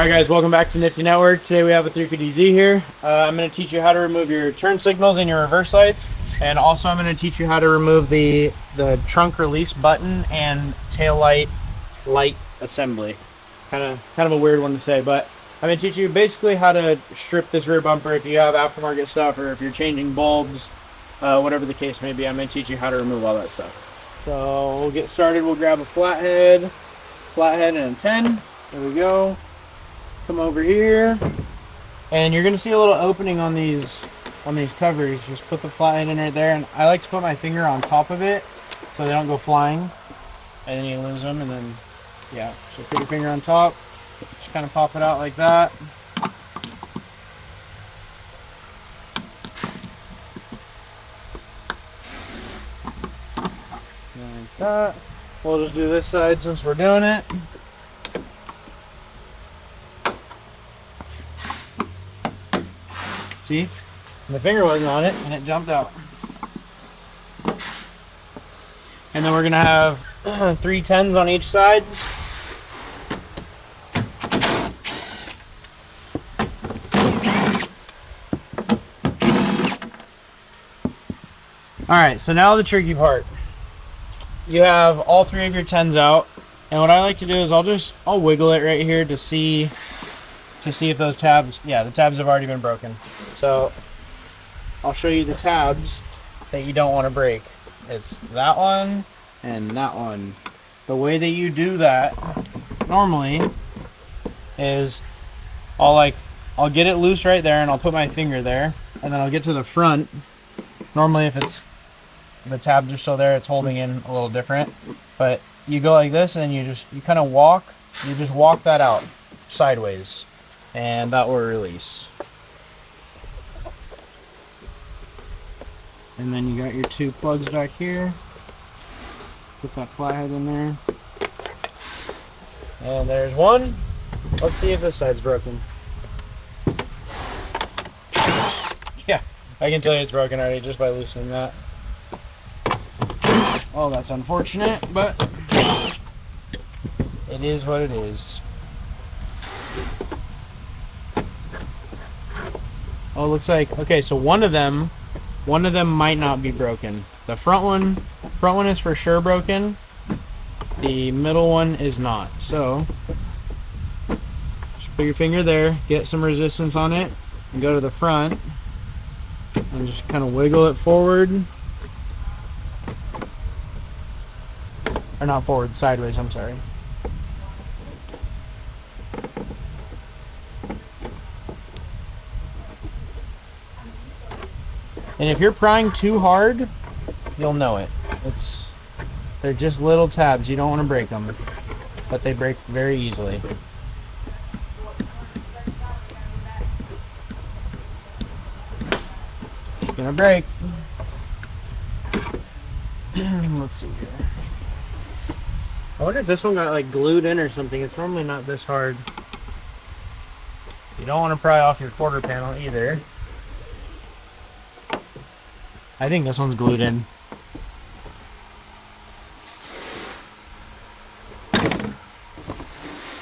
Alright guys, welcome back to Nifty Network. Today we have a 350Z here. I'm going to teach you how to remove your turn signals and your reverse lights. And also I'm going to teach you how to remove the trunk release button and tail light assembly. Kind of a weird one to say, but I'm going to teach you basically how to strip this rear bumper if you have aftermarket stuff or if you're changing bulbs, whatever the case may be. I'm going to teach you how to remove all that stuff. So we'll get started. We'll grab a flathead and a 10. There we go. Come over here, and you're gonna see a little opening on these covers. Just put the flathead in right there, and I like to put my finger on top of it so they don't go flying, and then you lose them. And then yeah, so put your finger on top, just kind of pop it out like that. Like that. We'll just do this side since we're doing it. See? My finger wasn't on it and it jumped out. And then we're going to have 3 10s on each side. Alright, so now the tricky part. You have all 3 of your 10s out. And what I like to do is I'll wiggle it right here to see if those tabs, yeah, the tabs have already been broken. So I'll show you the tabs that you don't want to break. It's that one and that one. The way that you do that normally is I'll get it loose right there and I'll put my finger there, and then I'll get to the front. Normally if the tabs are still there, it's holding in a little different. But you go like this and you just walk that out sideways. And that will release. And then you got your 2 plugs back here. Put that flathead in there. And there's one. Let's see if this side's broken. Yeah, I can tell you it's broken already just by loosening that. Oh, that's unfortunate, but it is what it is. Oh, it looks like, okay, so one of them might not be broken. The front one is for sure broken. The middle one is not. So just put your finger there, get some resistance on it, and go to the front and just kind of wiggle it forward. Or not forward, sideways, I'm sorry. And if you're prying too hard, you'll know it. They're just little tabs. You don't want to break them, but they break very easily. It's gonna break. Let's see here. I wonder if this one got like glued in or something. It's normally not this hard. You don't want to pry off your quarter panel either. I think this one's glued in.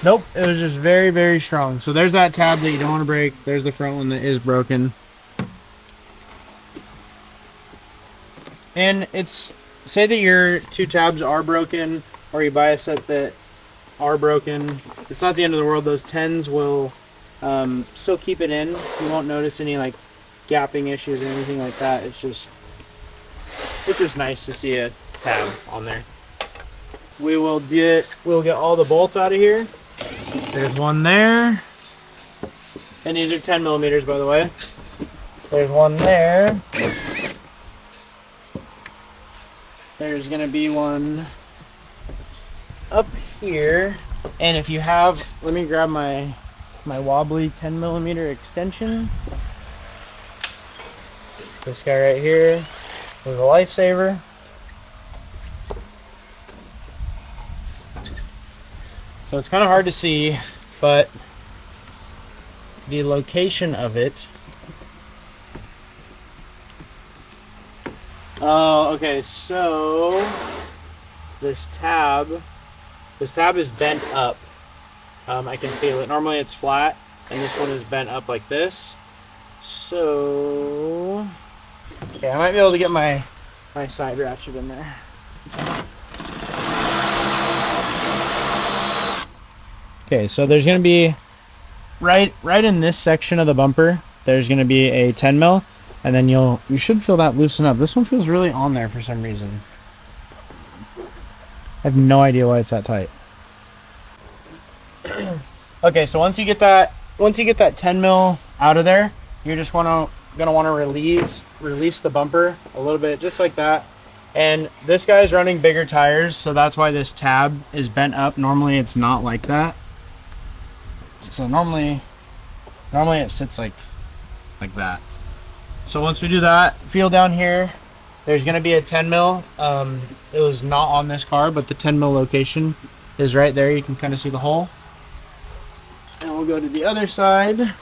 Nope, it was just very, very strong. So there's that tab that you don't want to break. There's the front one that is broken. And say that your 2 tabs are broken, or you buy a set that are broken. It's not the end of the world. Those 10s will still keep it in. You won't notice any like gapping issues or anything like that. It's just nice to see a tab on there. We'll get all the bolts out of here. There's one there. And these are 10 millimeters, by the way. There's one there. There's gonna be one up here. And if you have, let me grab my wobbly 10 millimeter extension. This guy right here. There's a lifesaver. So it's kind of hard to see, but the location of it. Oh, okay, so this tab is bent up. I can feel it. Normally it's flat, and this one is bent up like this. So, okay, I might be able to get my side ratchet in there. Okay, so there's going to be right in this section of the bumper, there's going to be a 10 mil, and then you should feel that loosen up. This one feels really on there for some reason. I have no idea why it's that tight. Okay, so once you get that 10 mil out of there, you're just gonna want to release the bumper a little bit, just like that. And this guy's running bigger tires, so that's why this tab is bent up. Normally it's not like that. So normally it sits like that. So once we do that, feel down here, there's gonna be a 10 mil. It was not on this car, but the 10 mil location is right there. You can kind of see the hole. And we'll go to the other side.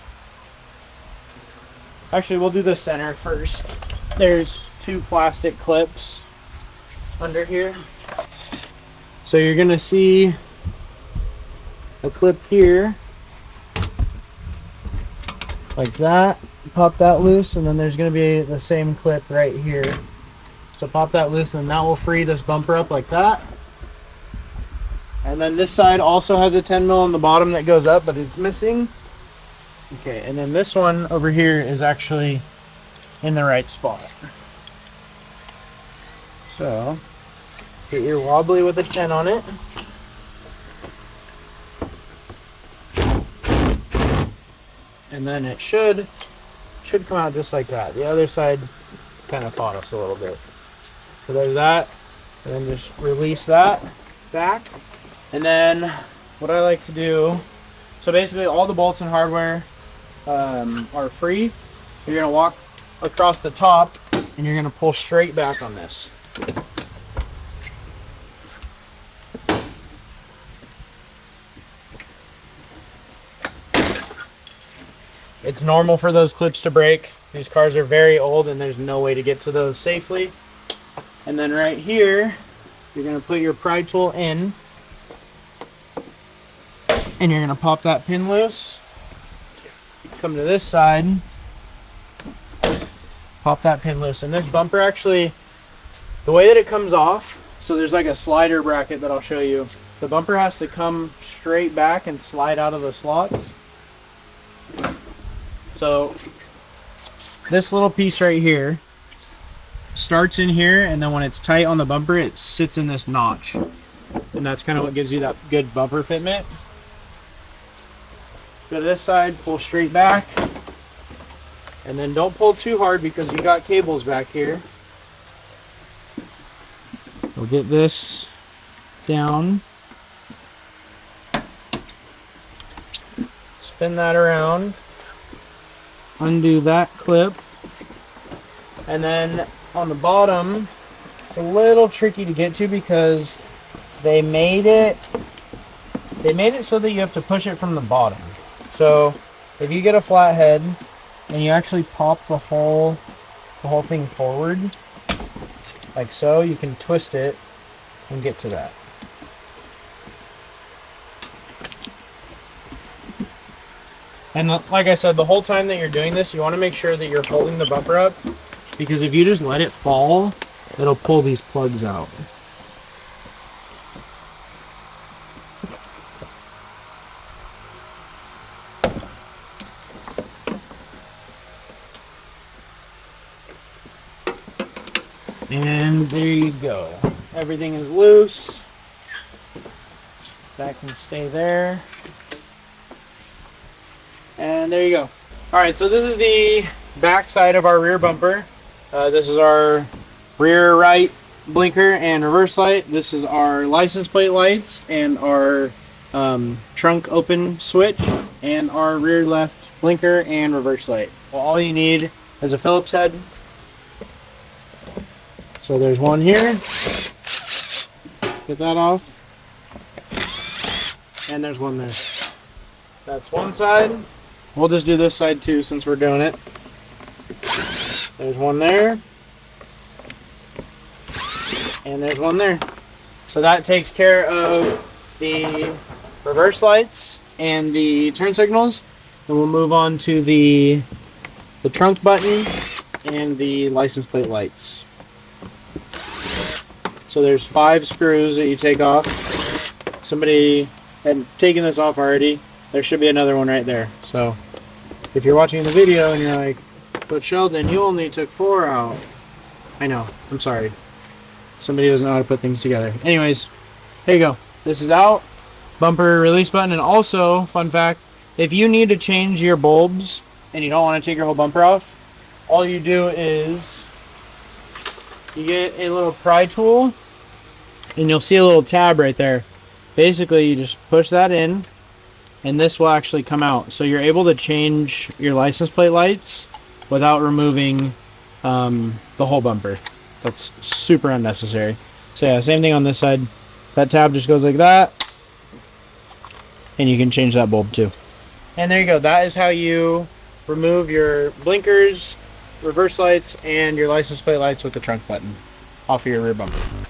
Actually, we'll do the center first. There's 2 plastic clips under here. So you're gonna see a clip here, like that. Pop that loose, and then there's gonna be the same clip right here. So pop that loose, and that will free this bumper up like that. And then this side also has a 10 mil on the bottom that goes up, but it's missing. Okay, and then this one over here is actually in the right spot. So get your wobbly with a 10 on it. And then it should come out just like that. The other side kind of fought us a little bit. So there's that. And then just release that back. And then what I like to do, so basically all the bolts and hardware are free. You're gonna walk across the top and you're gonna pull straight back on this. It's normal for those clips to break. These cars are very old and there's no way to get to those safely. And then right here, you're gonna put your pry tool in and you're gonna pop that pin loose. Come to this side, pop that pin loose. And this bumper actually, the way that it comes off, so there's like a slider bracket that I'll show you. The bumper has to come straight back and slide out of the slots. So this little piece right here starts in here, and then when it's tight on the bumper, it sits in this notch. And that's kind of what gives you that good bumper fitment. Go to this side, pull straight back, and then don't pull too hard because you got cables back here. We'll get this down, spin that around, undo that clip, and then on the bottom, it's a little tricky to get to because they made it so that you have to push it from the bottom. So if you get a flat head and you actually pop the whole thing forward like so, you can twist it and get to that. And like I said, the whole time that you're doing this, you want to make sure that you're holding the bumper up, because if you just let it fall, it'll pull these plugs out. And there you go. Everything is loose. That can stay there. And there you go. All right, so this is the back side of our rear bumper. This is our rear right blinker and reverse light. This is our license plate lights and our trunk open switch and our rear left blinker and reverse light. Well, all you need is a Phillips head. So there's one here. Get that off. And there's one there. That's one side. We'll just do this side too since we're doing it. There's one there. And there's one there. So that takes care of the reverse lights and the turn signals. And we'll move on to the trunk button and the license plate lights. So there's 5 screws that you take off. Somebody had taken this off already. There should be another one right there. So if you're watching the video and you're like, but Sheldon, you only took 4 out. I know, I'm sorry. Somebody doesn't know how to put things together. Anyways, there you go. This is out. Bumper release button. And also, fun fact, if you need to change your bulbs and you don't want to take your whole bumper off, all you do is you get a little pry tool and you'll see a little tab right there. Basically, you just push that in and this will actually come out. So you're able to change your license plate lights without removing the whole bumper. That's super unnecessary. So yeah, same thing on this side. That tab just goes like that and you can change that bulb too. And there you go. That is how you remove your blinkers, reverse lights, and your license plate lights with the trunk button off of your rear bumper.